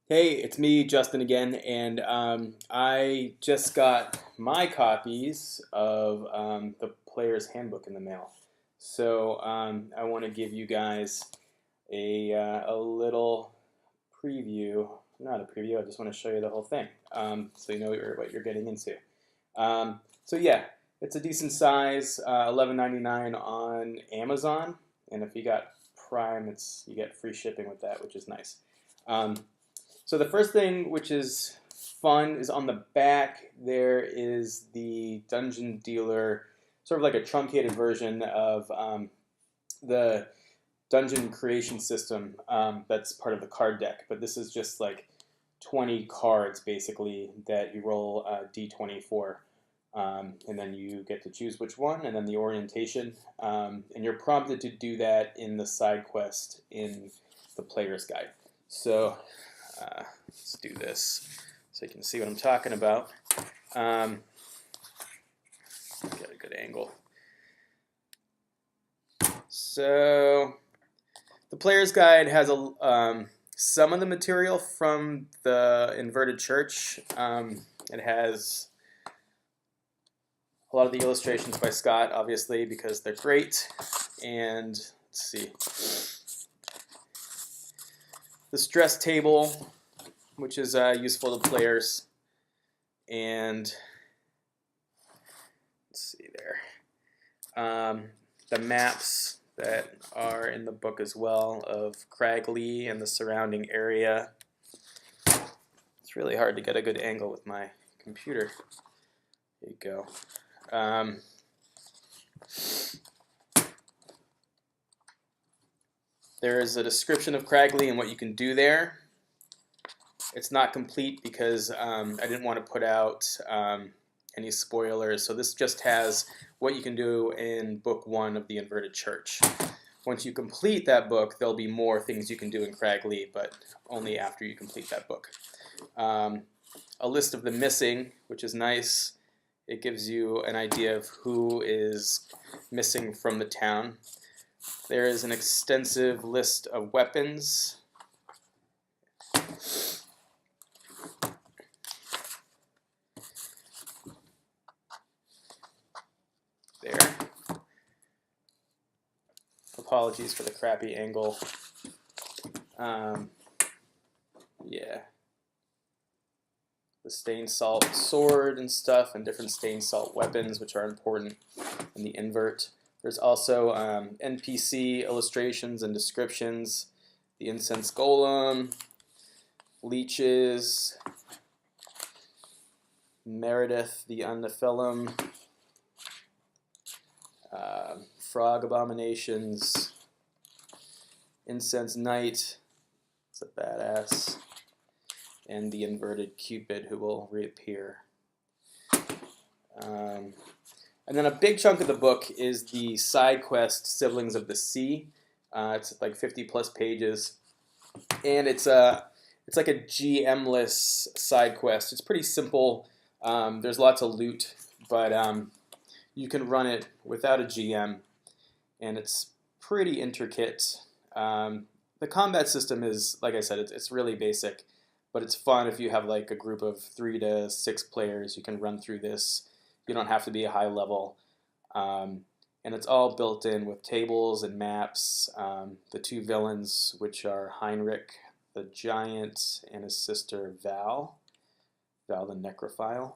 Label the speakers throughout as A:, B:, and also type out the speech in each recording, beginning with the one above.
A: Hey, it's me, Justin, again, and I just got my copies of the Player's Handbook in the mail. So I want to give you guys a little preview. Not a preview, I just want to show you the whole thing so you know what you're getting into. So yeah, it's a decent size, $11.99 on Amazon, and if you got Prime, you get free shipping with that, which is nice. Um, so the first thing, which is fun, is on the back. There is the Dungeon Dealer, sort of like a truncated version of the dungeon creation system that's part of the card deck. But this is just like 20 cards, basically, that you roll d20 for. And then you get to choose which one, and then the orientation. And you're prompted to do that in the side quest in the player's guide. So let's do this so you can see what I'm talking about. Get a good angle. So the player's guide has some of the material from the inverted church. It has a lot of the illustrations by Scott, obviously, because they're great. And let's see. The stress table, which is useful to players. And let's see there. The maps that are in the book as well of Cragley and the surrounding area. It's really hard to get a good angle with my computer. There you go. There is a description of Cragley and what you can do there. It's not complete because I didn't want to put out any spoilers, so this just has what you can do in book 1 of the Inverted Church. Once you complete that book, there'll be more things you can do in Cragley, but only after you complete that book. A list of the missing, which is nice. It gives you an idea of who is missing from the town. There is an extensive list of weapons. There. Apologies for the crappy angle. Yeah. The stained salt sword and stuff, and different stained salt weapons, which are important in the invert. There's also NPC illustrations and descriptions. The incense golem, leeches, Meredith the Unnephilim, frog abominations, incense knight, it's a badass, and the inverted Cupid who will reappear. And then a big chunk of the book is the side quest Siblings of the Sea. It's like 50 plus pages, and it's like a GM-less side quest. It's pretty simple. There's lots of loot, but you can run it without a GM, and it's pretty intricate. The combat system is, like I said, it's really basic, but it's fun if you have like a group of 3 to 6 players. You can run through this. You don't have to be a high level. And it's all built in with tables and maps. The 2 villains, which are Heinrich the Giant and his sister Val the Necrophile.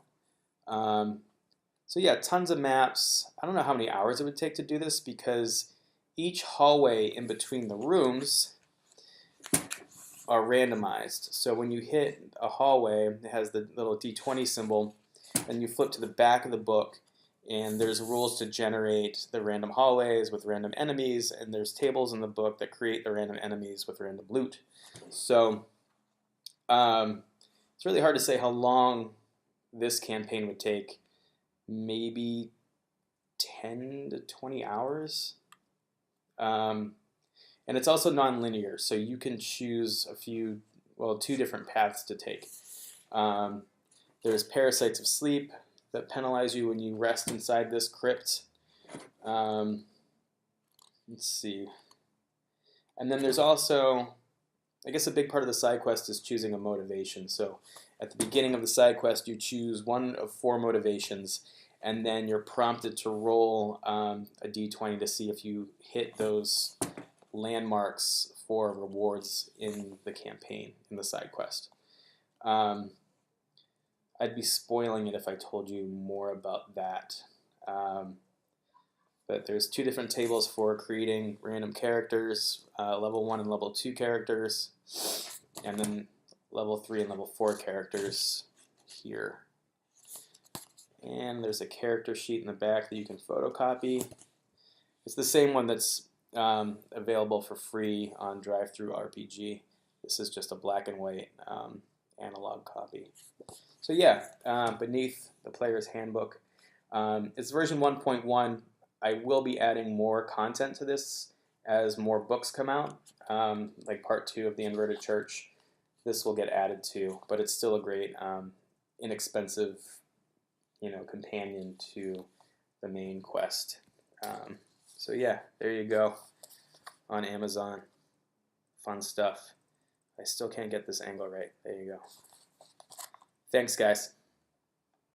A: So yeah, tons of maps. I don't know how many hours it would take to do this because each hallway in between the rooms are randomized. So when you hit a hallway, it has the little D20 symbol, and you flip to the back of the book, and there's rules to generate the random hallways with random enemies, and there's tables in the book that create the random enemies with random loot. So it's really hard to say how long this campaign would take. Maybe 10 to 20 hours. And it's also non-linear, so you can choose 2 different paths to take. There's parasites of sleep that penalize you when you rest inside this crypt. Let's see. And then there's also I guess a big part of the side quest is choosing a motivation. So at the beginning of the side quest, you choose one of 4 motivations, and then you're prompted to roll a d20 to see if you hit those landmarks for rewards in the campaign, in the side quest. I'd be spoiling it if I told you more about that. But there's 2 different tables for creating random characters, level 1 and level 2 characters, and then level 3 and level 4 characters here. And there's a character sheet in the back that you can photocopy. It's the same one that's available for free on DriveThruRPG. This is just a black and white analog copy. So yeah, beneath the player's handbook. It's version 1.1. I will be adding more content to this as more books come out, like part 2 of the Inverted Church. This will get added to, but it's still a great, inexpensive, companion to the main quest. So yeah, there you go on Amazon. Fun stuff. I still can't get this angle right. There you go. Thanks, guys.